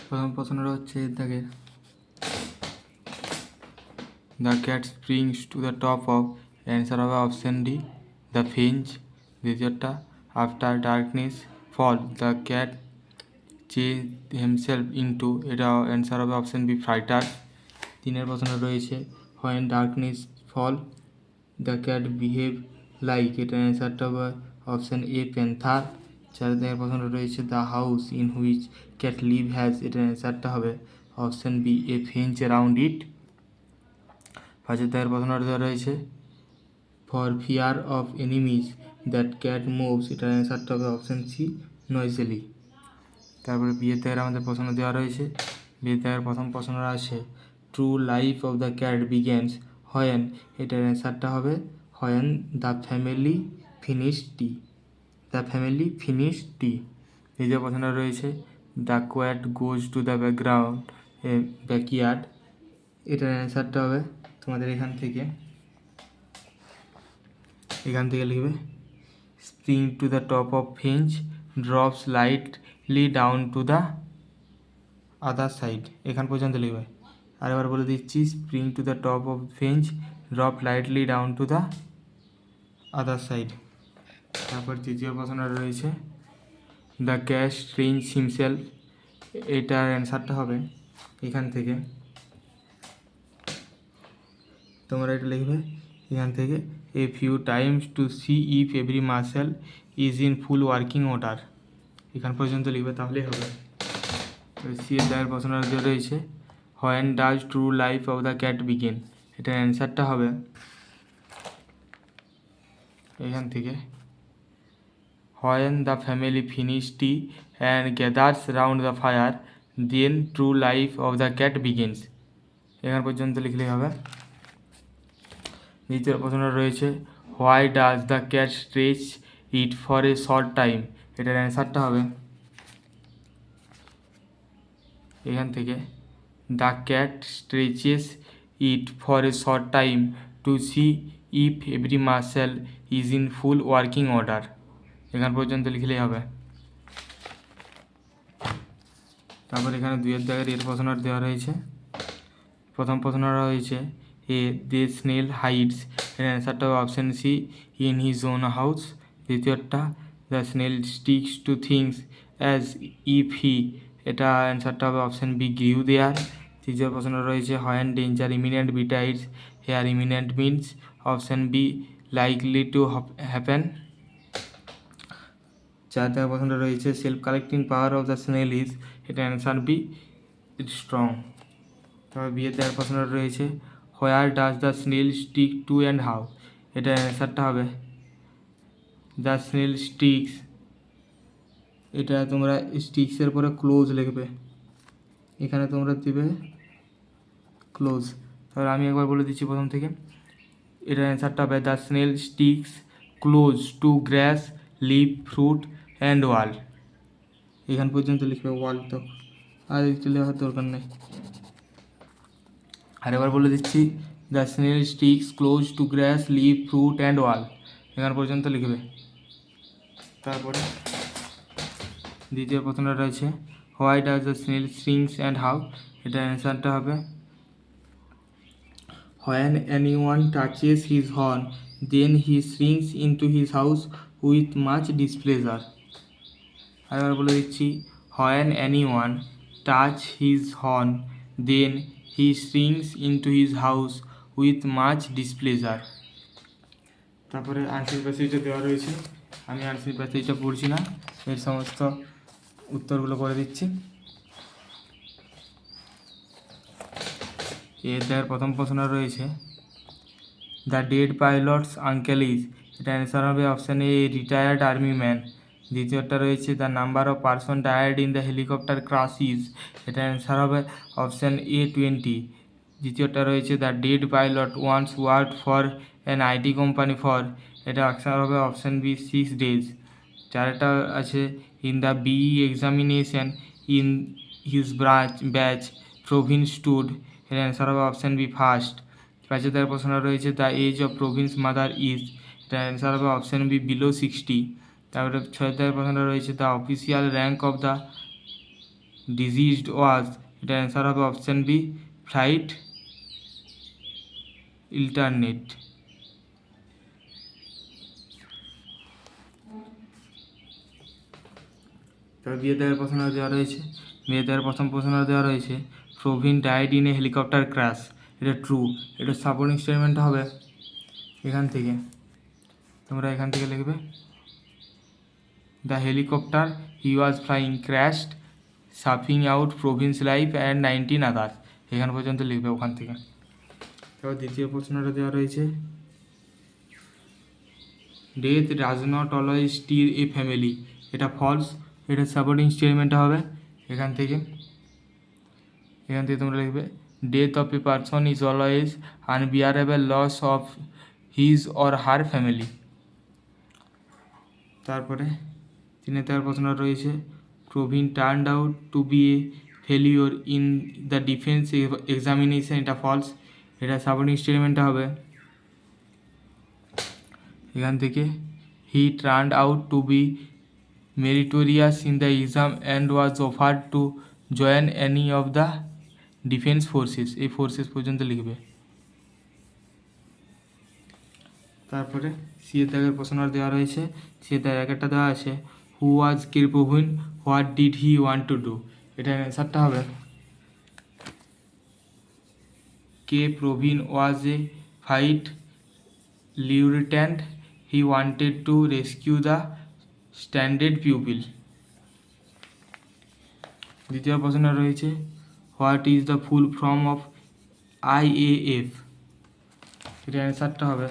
প্রথম প্রশ্নটা হচ্ছে এর দাগে, the cat springs to the top of, answer হবে অপশান ডি দ্য ফিঞ্চ। দ্বিতীয়টা, after darkness fall the cat change himself into, এটা অ্যান্সার হবে অপশান বি ফাইটার। তিনের প্রশ্ন রয়েছে when darkness fall the cat behave like, এটার অ্যান্সারটা হবে অপশান এ প্যান্থার। চার দাগের প্রশ্ন রয়েছে the house in which cat live has, এটার অ্যান্সারটা হবে option B a finch around it. পাঁচের দাগের প্রশ্নটা দেওয়া রয়েছে for fear of enemies that cat moves, এটার অ্যান্সারটা হবে অপশান সি নয়েজেলি। তারপরে বিয়ের দাগের আমাদের প্রশ্ন দেওয়া রয়েছে। বিয়ের দাগের প্রথম প্রশ্নটা আছে true life of the cat begins when, এটার অ্যান্সারটা হবে when the family finish tea, the family finish tea. দ্বিতীয় প্রশ্নটা রয়েছে the cat goes to the background backyard, এটার অ্যান্সারটা হবে তোমাদের এখান থেকে লিখবে spring to the top of fence drops lightly down to the other side, এখান পর্যন্ত লিখবে। আরেকবার বলে দিচ্ছি spring to the top of fence drop lightly down to the other side. তারপর তৃতীয় প্রশ্নটা রয়েছে দ্য ক্যাট স্ট্রিঞ্জ হিমসেলফ, এটার অ্যান্সারটা হবে এখান থেকে, তোমরা এটা লিখবে এখান থেকে a few times to see if every muscle is in full working order, এখান পর্যন্ত লিখবে তাহলেই হবে। সি এর দায়ের প্রশ্নটা রয়েছে when does true life of the cat begin, এটার অ্যান্সারটা হবে এখান থেকে when the family finish tea and gathers round the fire then true life of the cat begins, এখান পর্যন্ত লিখলেই হবে। দ্বিতীয় প্রশ্নটা রয়েছে why does the cat stretch it for a short time, এটার অ্যান্সারটা হবে এখান থেকে the cat stretches it for a short time to see if every muscle is in full working order, এখান পর্যন্ত লিখলেই হবে। তারপর এখানে দুইয়ের দাগের এর প্রশ্নটা দেওয়া রয়েছে। প্রথম প্রশ্নটা রয়েছে এ দে স্নেল হাইডস, এর অ্যান্সারটা হবে option C in his own house. দ্বিতীয়টা the snail sticks to things as if he, এটা অ্যান্সারটা হবে অপশান বি গ্রিউ দেয়ার। তৃতীয় প্রশ্ন রয়েছে when danger imminent betides here imminent means option B likely to happen. চার দাগের প্রশ্নটা রয়েছে self collecting power of the snail is, এটা অ্যান্সার বি স্ট্রং। তারপর বিয়ের দাগের প্রশ্নটা রয়েছে where does the snail stick to and how, এটা অ্যান্সারটা হবে দ্য স্নেল স্টিক্স, এটা তোমরা স্টিক্সের পরে ক্লোজ লিখবে, এখানে তোমরা দিবে ক্লোজ। তাহলে আমি একবার বলে দিচ্ছি প্রথম থেকে, এটার অ্যান্সারটা হবে the snail sticks close to grass leave fruit and wall, এখান পর্যন্ত লিখবে ওয়াল, তো আর একটু লেখার দরকার নেই। আরেকবার বলে দিচ্ছি the snail sticks close to grass leave fruit and wall, এখান পর্যন্ত লিখবে। তারপরে দ্বিতীয় প্রশ্নটা রয়েছে why does the snail strings and how, এটা অ্যান্সারটা হবে when anyone touches his horn then he shrinks into his house with much displeasure. আরেকবার বলে দিচ্ছি when anyone touch his horn then he shrinks into his house with much displeasure. তারপরে answer প্যাসেজটা দেওয়া রয়েছে, আমি আনসার প্যাসেজটা পড়ছি না, এর সমস্ত উত্তরগুলো করে দিচ্ছি। এর দেওয়ার প্রথম প্রশ্ন রয়েছে the dead pilot's uncle is, এটা অ্যান্সার হবে option A retired army man. দ্বিতীয়টা রয়েছে the number of person died in the helicopter crash is, এটা অ্যান্সার হবে অপশান এ 20। দ্বিতীয়টা রয়েছে the dead pilot once worked for an IT company for, এটা answer হবে অপশান বি 6 days। চারটা আছে in the BE examination in his batch Pravin stood, এর answer হবে অপশান বি ফার্স্ট। পাঁচের প্রশ্ন রয়েছে the age of Praveen's mother is, এটার অ্যান্সার হবে অপশান বি বিলো 60। তারপরে ছয়ের প্রশ্ন রয়েছে the official rank of the deceased was, এটা অ্যান্সার হবে অপশান বি ফ্লাইট ইল্টারনেট। তারপর বিয়ে দেওয়ার প্রশ্ন দেওয়া রয়েছে, বিয়ে দেওয়ার প্রথম প্রশ্ন দেওয়া রয়েছে Praveen died in a helicopter crash, এটা ট্রু। এটা সাপোর্টিং স্টেটমেন্টটা হবে এখান থেকে, তোমরা এখান থেকে লিখবে the helicopter he was flying crashed snuffing out Praveen's life and 19 others, এখান পর্যন্ত লিখবে ওখান থেকে। তারপর দ্বিতীয় প্রশ্নটা দেওয়া রয়েছে death does not always stir a family, এটা ফলস। এটা সাপোর্টিং স্টেটমেন্টটা হবে এখান থেকে তোমরা লিখবে death of a person is always unbearable loss of his or her family. তারপরে 3 প্রশ্ন রয়েছে Praveen turned out to be a failure in the defence examination, এটা ফলস। এটা সাপোর্টিং স্টেটমেন্টটা হবে এখান থেকে he turned out to be meritorious in the exam and was offered to join any of the defence forces, এই forces পর্যন্ত লিখবে। তারপরে সিএ দাগের প্রশ্ন দেওয়া রয়েছে, সিএ দাগ একটা দেওয়া আছে who was K Praveen what did he want to do, এটার অ্যান্সারটা হবে K Praveen was a fight lieutenant he wanted to rescue the standard pupil. দ্বিতীয় প্রশ্ন রয়েছে what is the full form of IAF, এটার অ্যান্সারটা হবে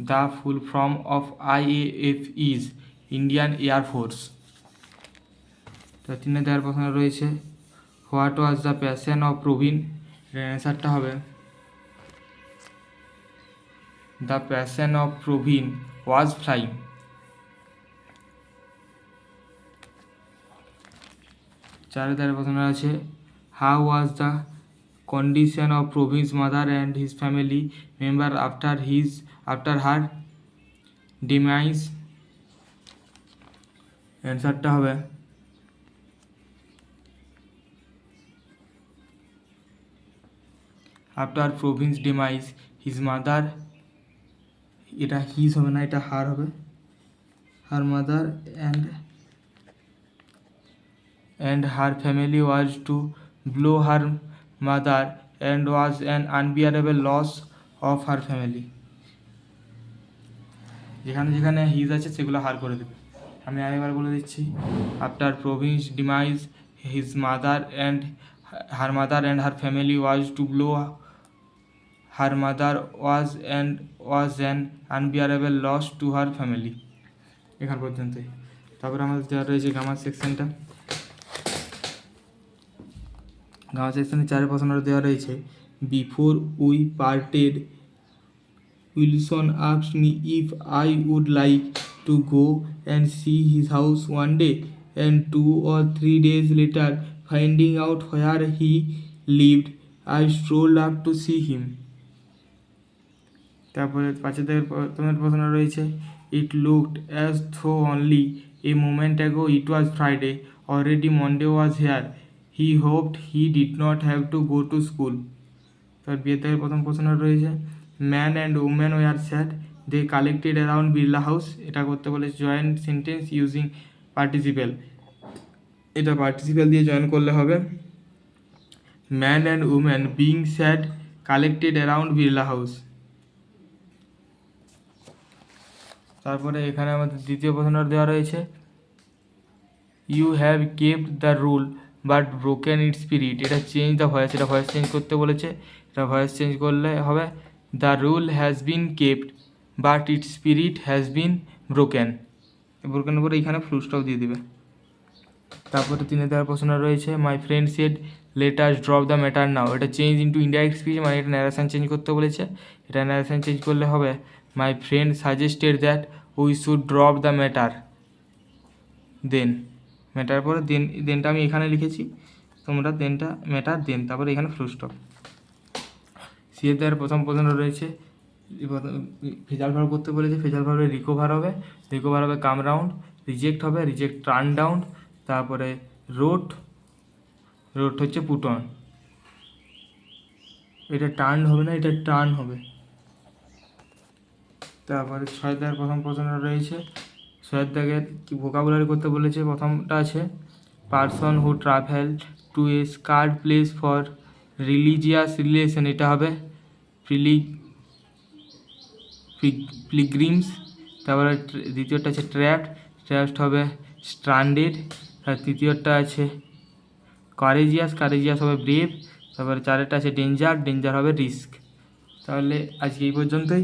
the full form of IAF is Indian air force. তো 3 প্রশ্ন রয়েছে what was the passion of Praveen, এটার অ্যান্সারটা হবে the passion of Praveen was flying. 4 প্রশ্ন আছে how was the condition of Praveen's mother and his family member after her demise, অ্যান্সারটা হবে after Province demise his mother, এটা হিজ হবে না, এটা হার হবে, her mother and her family was to blow her mother and was an unbearable loss of her family। যেখানে যেখানে his আছে সেগুলো হার করে দেবে। আমি আরেকবার বলে দিচ্ছি after Province demise his mother and her family was to blow her mother was an unbearable loss to her family, এখান পর্যন্তই। তারপরে আমাদের দেওয়া রয়েছে গ্রামার সেকশনটা। গ্রামার সেকশনে 4 প্রশ্নটা দেওয়া রয়েছে before we parted Wilson asked me if I would like to go and see his house one day and 2 or 3 days later finding out where he lived I strolled up to see him। তারপরে 5 তোমার প্রশ্ন রয়েছে it looked as though only a moment ago it was Friday already Monday was here he hoped he did not have to go to school. তার বিয়েতে প্রথম প্রশ্ন রয়েছে man and woman were sad they collected around Birla house, এটা করতে বলে joint sentence using participle, এটা participle দিয়ে জয়েন করলে হবে man and woman being sad collected around Birla house. তারপরে এখানে আমাদের দ্বিতীয় প্রশ্ন দেওয়া রয়েছে you have kept the rule but broken it spirit, এটা চেঞ্জ দ্য ভয়েস, এটা ভয়েস চেঞ্জ করতে বলেছে, এটা ভয়েস চেঞ্জ করলে হবে the rule has been kept but it spirit has been broken, broken করে এখানে ফুল স্টপ দিয়ে দেবে। তারপরে 3 প্রশ্ন রয়েছে my friend said let us drop the matter now, এটা চেঞ্জ ইন্টু ইনডাইরেক্ট স্পিচ, মানে এটা ন্যারেশন চেঞ্জ করতে বলেছে, এটা ন্যারেশন চেঞ্জ করলে হবে my friend suggested that we should drop the matter then, matter পরে দেনটা আমি এখানে লিখেছি, তোমরা দেনটা ম্যাটার দেন তারপরে এখানে ফুল স্টপ। সিএর দ্বারা প্রথম প্রশ্ন রয়েছে ফেজাল ভার্ব করতে বলেছে, ফেজাল ভার্বে রিকভার হবে কাম রাউন্ড, রিজেক্ট হবে রিজেক্ট টার্ন ডাউন, তারপরে রোট, রোট হচ্ছে পুট অন, এটা টার্ন হবে না, এটা টার্ন হবে। তারপরে 6 দাগের প্রথম প্রশ্নটা রয়েছে, 6 দাগের কি ভোকাবুলারি করতে বলেছে। প্রথমটা আছে person who travel to a sacred place for religious relation, এটা হবে পিলগ্রিমস। তারপরে দ্বিতীয়টা আছে ট্র্যাপড, ট্র্যাপড হবে স্ট্রান্ডেড। আর তৃতীয়টা আছে কারেজিয়াস, কারেজিয়াস হবে ব্রেভ। তারপরে চারেরটা আছে ডেঞ্জার, ডেঞ্জার হবে রিস্ক। তাহলে আজকে এই পর্যন্তই।